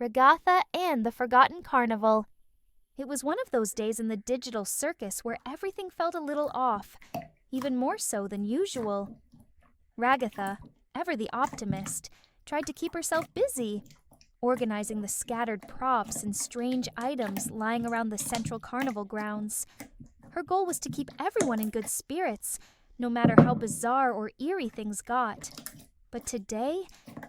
Regatha and the Forgotten Carnival. It was one of those days in the digital circus where everything felt a little off, even more so than usual. Ragatha, ever the optimist, tried to keep herself busy, organizing the scattered props and strange items lying around the central carnival grounds. Her goal was to keep everyone in good spirits, no matter how bizarre or eerie things got. But today,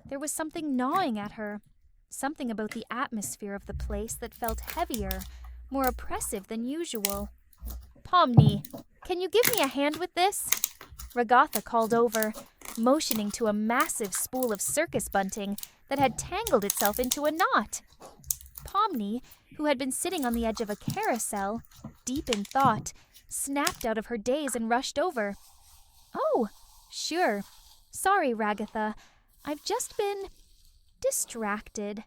there was something gnawing at her. Something about the atmosphere of the place that felt heavier, more oppressive than usual. "Pomni, can you give me a hand with this?" Ragatha called over, motioning to a massive spool of circus bunting that had tangled itself into a knot. Pomni, who had been sitting on the edge of a carousel, deep in thought, snapped out of her daze and rushed over. "Oh, sure. Sorry, Ragatha. I've just been distracted."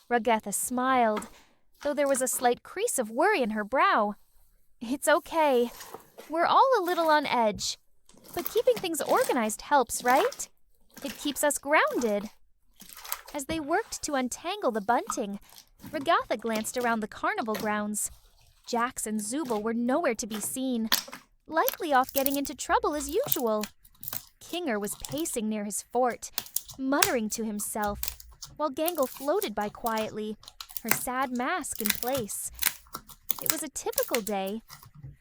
Ragatha smiled, though there was a slight crease of worry in her brow. "It's okay. We're all a little on edge. But keeping things organized helps, right? It keeps us grounded." As they worked to untangle the bunting, Ragatha glanced around the carnival grounds. Jax and Zubul were nowhere to be seen, likely off getting into trouble as usual. Kinger was pacing near his fort, muttering to himself, while Gangle floated by quietly, her sad mask in place. It was a typical day,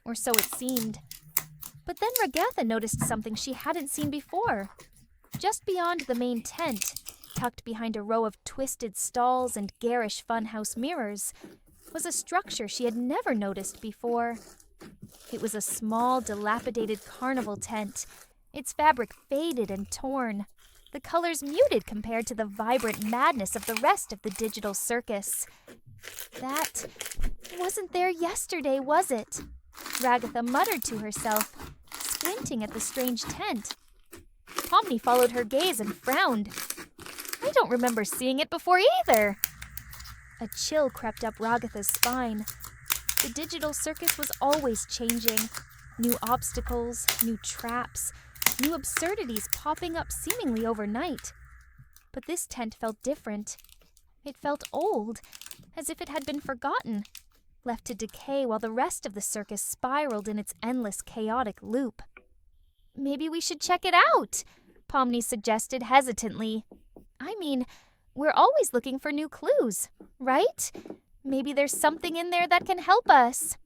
or so it seemed. But then Ragatha noticed something she hadn't seen before. Just beyond the main tent, tucked behind a row of twisted stalls and garish funhouse mirrors, was a structure she had never noticed before. It was a small, dilapidated carnival tent, its fabric faded and torn, the colors muted compared to the vibrant madness of the rest of the digital circus. "That wasn't there yesterday, was it?" Ragatha muttered to herself, squinting at the strange tent. Pomni followed her gaze and frowned. "I don't remember seeing it before either." A chill crept up Ragatha's spine. The digital circus was always changing. New obstacles, new traps, new absurdities popping up seemingly overnight. But this tent felt different. It felt old, as if it had been forgotten, left to decay while the rest of the circus spiraled in its endless chaotic loop. "Maybe we should check it out," Pomni suggested hesitantly. "I mean, we're always looking for new clues, right? Maybe there's something in there that can help us."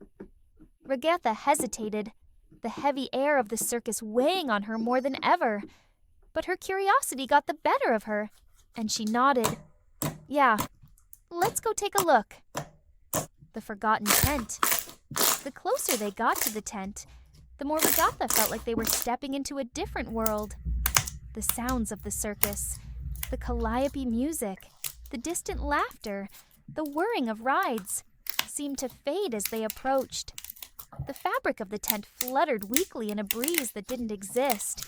Ragatha hesitated, the heavy air of the circus weighing on her more than ever. But her curiosity got the better of her, and she nodded. "Yeah, let's go take a look." The forgotten tent. The closer they got to the tent, the more Ragatha felt like they were stepping into a different world. The sounds of the circus, the calliope music, the distant laughter, the whirring of rides, seemed to fade as they approached. The fabric of the tent fluttered weakly in a breeze that didn't exist,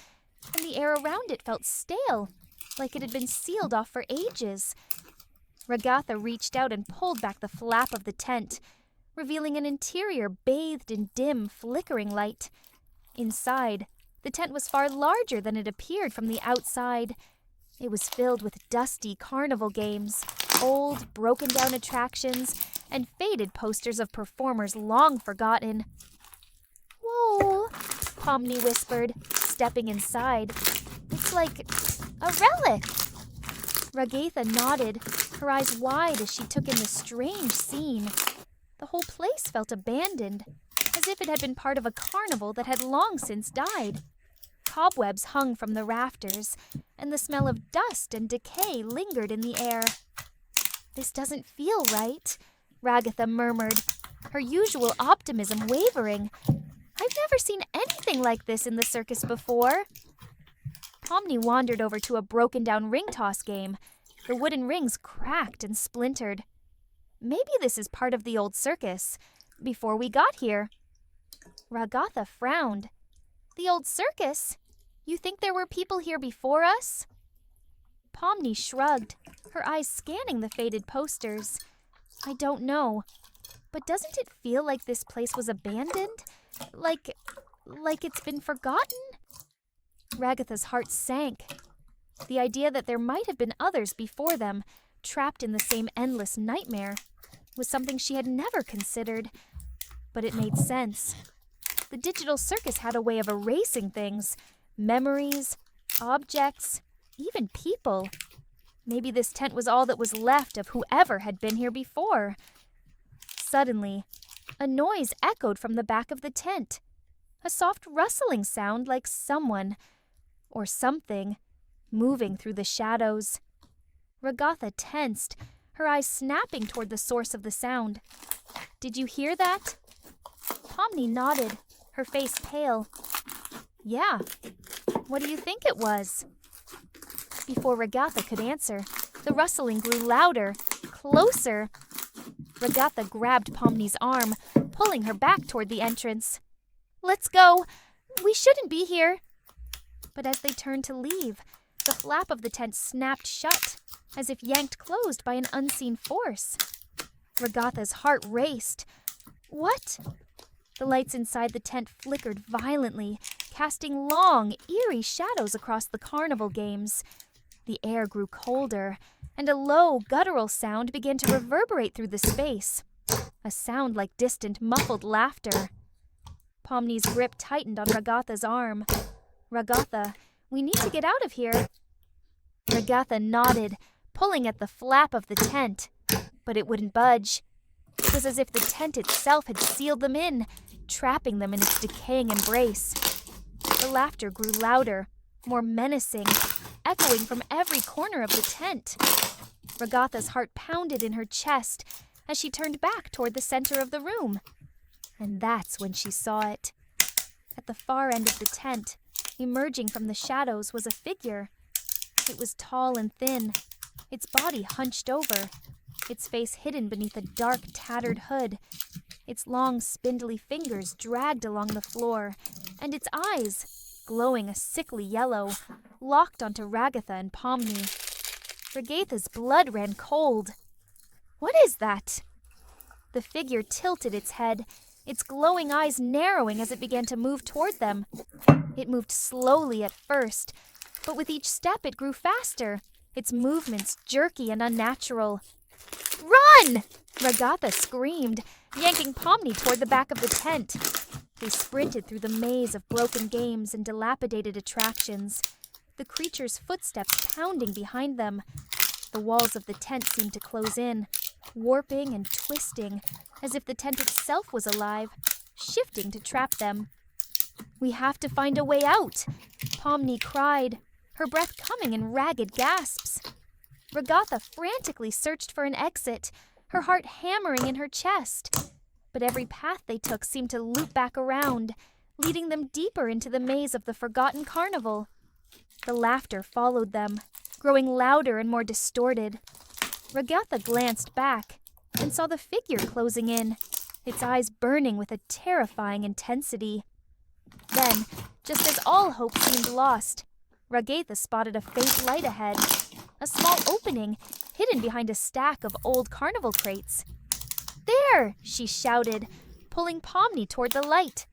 and the air around it felt stale, like it had been sealed off for ages. Ragatha reached out and pulled back the flap of the tent, revealing an interior bathed in dim, flickering light. Inside, the tent was far larger than it appeared from the outside. It was filled with dusty carnival games, old, broken-down attractions, and faded posters of performers long forgotten. "Whoa," Pomni whispered, stepping inside. "It's like a relic." Ragatha nodded, her eyes wide as she took in the strange scene. The whole place felt abandoned, as if it had been part of a carnival that had long since died. Cobwebs hung from the rafters, and the smell of dust and decay lingered in the air. "This doesn't feel right," Ragatha murmured, her usual optimism wavering. "I've never seen anything like this in the circus before." Pomni wandered over to a broken-down ring toss game. The wooden rings cracked and splintered. "Maybe this is part of the old circus, before we got here." Ragatha frowned. "The old circus? You think there were people here before us?" Pomni shrugged, her eyes scanning the faded posters. "I don't know. But doesn't it feel like this place was abandoned? Like it's been forgotten?" Ragatha's heart sank. The idea that there might have been others before them, trapped in the same endless nightmare, was something she had never considered. But it made sense. The digital circus had a way of erasing things, memories, objects, even people. Maybe this tent was all that was left of whoever had been here before. Suddenly, a noise echoed from the back of the tent. A soft rustling sound like someone, or something, moving through the shadows. Ragatha tensed, her eyes snapping toward the source of the sound. "Did you hear that?" Pomni nodded, her face pale. "Yeah. What do you think it was?" Before Ragatha could answer, the rustling grew louder, closer. Ragatha grabbed Pomni's arm, pulling her back toward the entrance. "Let's go! We shouldn't be here!" But as they turned to leave, the flap of the tent snapped shut, as if yanked closed by an unseen force. Ragatha's heart raced. What? The lights inside the tent flickered violently, casting long, eerie shadows across the carnival games. The air grew colder, and a low, guttural sound began to reverberate through the space. A sound like distant, muffled laughter. Pomni's grip tightened on Ragatha's arm. "Ragatha, we need to get out of here." Ragatha nodded, pulling at the flap of the tent, but it wouldn't budge. It was as if the tent itself had sealed them in, trapping them in its decaying embrace. The laughter grew louder, more menacing, echoing from every corner of the tent. Ragatha's heart pounded in her chest as she turned back toward the center of the room. And that's when she saw it. At the far end of the tent, emerging from the shadows, was a figure. It was tall and thin, its body hunched over, its face hidden beneath a dark, tattered hood, its long, spindly fingers dragged along the floor, and its eyes, glowing a sickly yellow, locked onto Ragatha and Pomni. Ragatha's blood ran cold. "What is that?" The figure tilted its head, its glowing eyes narrowing as it began to move toward them. It moved slowly at first, but with each step it grew faster, its movements jerky and unnatural. "Run!" Ragatha screamed, yanking Pomni toward the back of the tent. They sprinted through the maze of broken games and dilapidated attractions, the creature's footsteps pounding behind them. The walls of the tent seemed to close in, warping and twisting, as if the tent itself was alive, shifting to trap them. "We have to find a way out," Pomni cried, her breath coming in ragged gasps. Ragatha frantically searched for an exit, her heart hammering in her chest. But every path they took seemed to loop back around, leading them deeper into the maze of the forgotten carnival. The laughter followed them, growing louder and more distorted. Ragatha glanced back and saw the figure closing in, its eyes burning with a terrifying intensity. Then, just as all hope seemed lost, Ragatha spotted a faint light ahead, a small opening hidden behind a stack of old carnival crates. "There!" she shouted, pulling Pomni toward the light.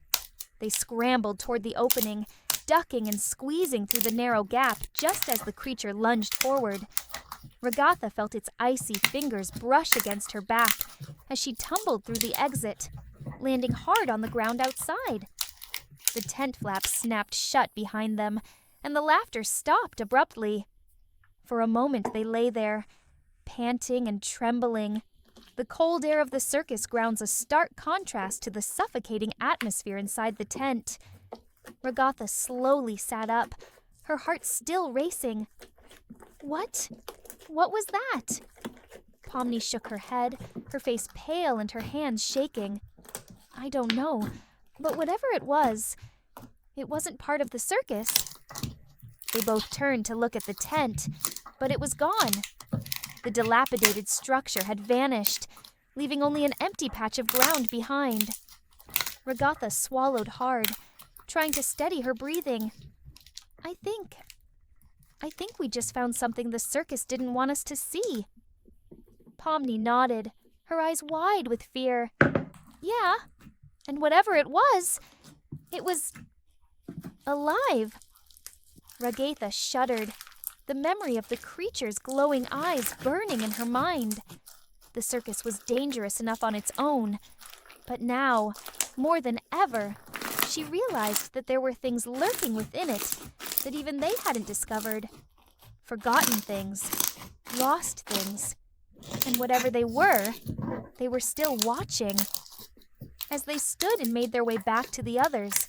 They scrambled toward the opening, ducking and squeezing through the narrow gap just as the creature lunged forward. Ragatha felt its icy fingers brush against her back as she tumbled through the exit, landing hard on the ground outside. The tent flap snapped shut behind them, and the laughter stopped abruptly. For a moment they lay there, panting and trembling. The cold air of the circus grounds a stark contrast to the suffocating atmosphere inside the tent. Ragatha slowly sat up, her heart still racing. What was that? Pomni shook her head, her face pale and her hands shaking. "I don't know, but whatever it wasn't part of the circus." They both turned to look at the tent, but it was gone. The dilapidated structure had vanished, leaving only an empty patch of ground behind. Ragatha swallowed hard, trying to steady her breathing. I think we just found something the circus didn't want us to see." Pomni nodded, her eyes wide with fear. "Yeah, and whatever it was alive." Ragatha shuddered. the memory of the creature's glowing eyes burning in her mind. The circus was dangerous enough on its own, but now, more than ever, she realized that there were things lurking within it that even they hadn't discovered. Forgotten things, lost things, and whatever they were still watching. As they stood and made their way back to the others,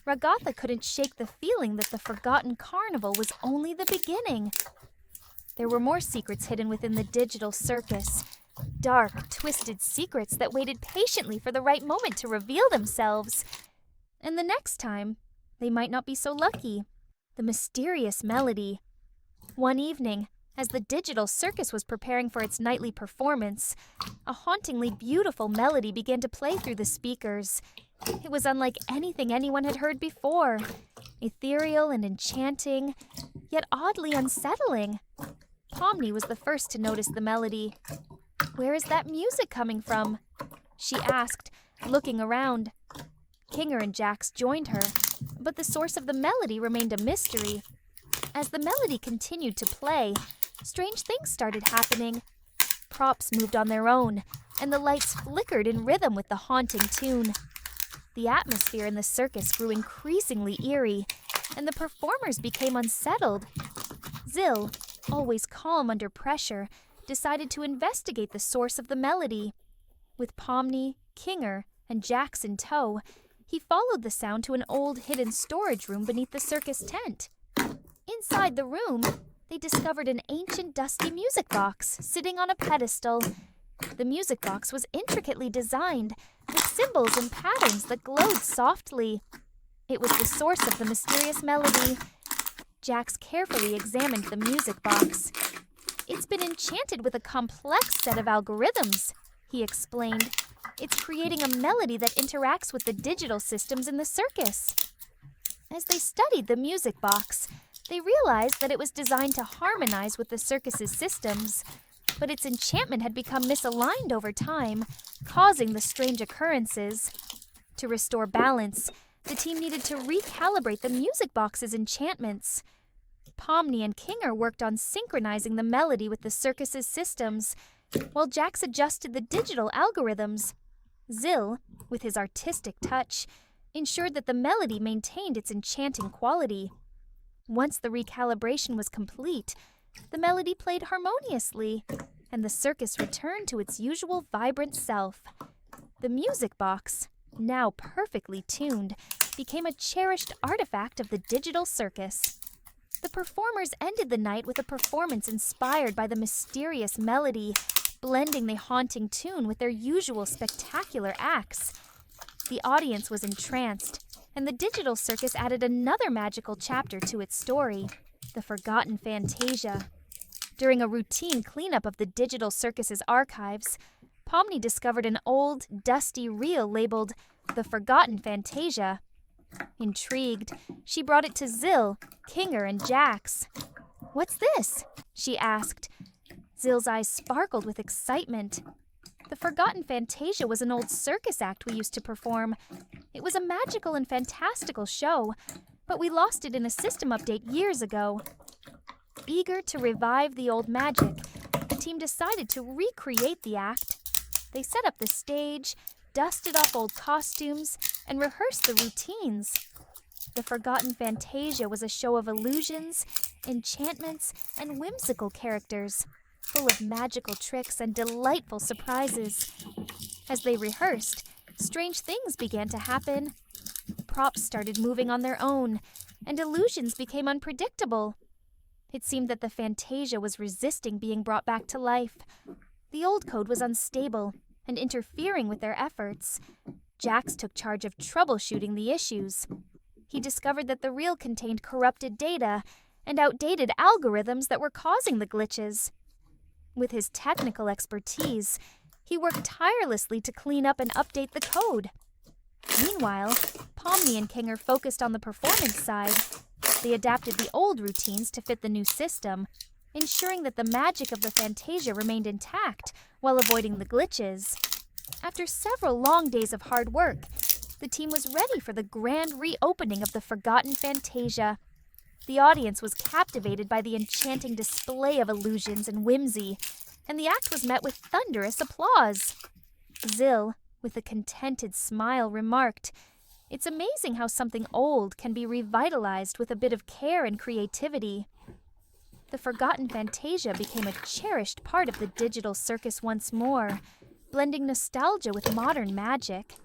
Ragatha couldn't shake the feeling that the forgotten carnival was only the beginning. There were more secrets hidden within the digital circus. Dark, twisted secrets that waited patiently for the right moment to reveal themselves. And the next time, they might not be so lucky. The mysterious melody. One evening, as the digital circus was preparing for its nightly performance, a hauntingly beautiful melody began to play through the speakers. It was unlike anything anyone had heard before. Ethereal and enchanting, yet oddly unsettling. Pomni was the first to notice the melody. "Where is that music coming from?" she asked, looking around. Kinger and Jax joined her, but the source of the melody remained a mystery. As the melody continued to play, strange things started happening. Props moved on their own, and the lights flickered in rhythm with the haunting tune. The atmosphere in the circus grew increasingly eerie, and the performers became unsettled. Zil, always calm under pressure, decided to investigate the source of the melody. With Pomni, Kinger, and Jax in tow, he followed the sound to an old hidden storage room beneath the circus tent. Inside the room, they discovered an ancient dusty music box sitting on a pedestal. The music box was intricately designed, with symbols and patterns that glowed softly. It was the source of the mysterious melody. Jax carefully examined the music box. "It's been enchanted with a complex set of algorithms," he explained. "It's creating a melody that interacts with the digital systems in the circus." As they studied the music box, they realized that it was designed to harmonize with the circus's systems, but its enchantment had become misaligned over time, causing the strange occurrences. To restore balance, the team needed to recalibrate the music box's enchantments. Pomni and Kinger worked on synchronizing the melody with the circus's systems, while Jax adjusted the digital algorithms. Zil, with his artistic touch, ensured that the melody maintained its enchanting quality. Once the recalibration was complete, the melody played harmoniously, and the circus returned to its usual vibrant self. The music box, now perfectly tuned, became a cherished artifact of the digital circus. The performers ended the night with a performance inspired by the mysterious melody, blending the haunting tune with their usual spectacular acts. The audience was entranced, and the digital circus added another magical chapter to its story, the forgotten fantasia. During a routine cleanup of the digital circus's archives, Pomni discovered an old, dusty reel labeled The Forgotten Fantasia. Intrigued, she brought it to Zil, Kinger, and Jax. "What's this?" she asked. Zil's eyes sparkled with excitement. The Forgotten Fantasia was an old circus act we used to perform. It was a magical and fantastical show, but we lost it in a system update years ago. Eager to revive the old magic, the team decided to recreate the act. They set up the stage, dusted off old costumes, and rehearsed the routines. The Forgotten Fantasia was a show of illusions, enchantments, and whimsical characters, full of magical tricks and delightful surprises. As they rehearsed, strange things began to happen. Props started moving on their own, and illusions became unpredictable. It seemed that the Fantasia was resisting being brought back to life. The old code was unstable and interfering with their efforts. Jax took charge of troubleshooting the issues. He discovered that the reel contained corrupted data and outdated algorithms that were causing the glitches. With his technical expertise, he worked tirelessly to clean up and update the code. Meanwhile, Pomni and Kinger focused on the performance side. They adapted the old routines to fit the new system, ensuring that the magic of the Fantasia remained intact while avoiding the glitches. After several long days of hard work, the team was ready for the grand reopening of the Forgotten Fantasia. The audience was captivated by the enchanting display of illusions and whimsy, and the act was met with thunderous applause. Zil, with a contented smile, remarked, "It's amazing how something old can be revitalized with a bit of care and creativity." The forgotten fantasia became a cherished part of the digital circus once more, blending nostalgia with modern magic.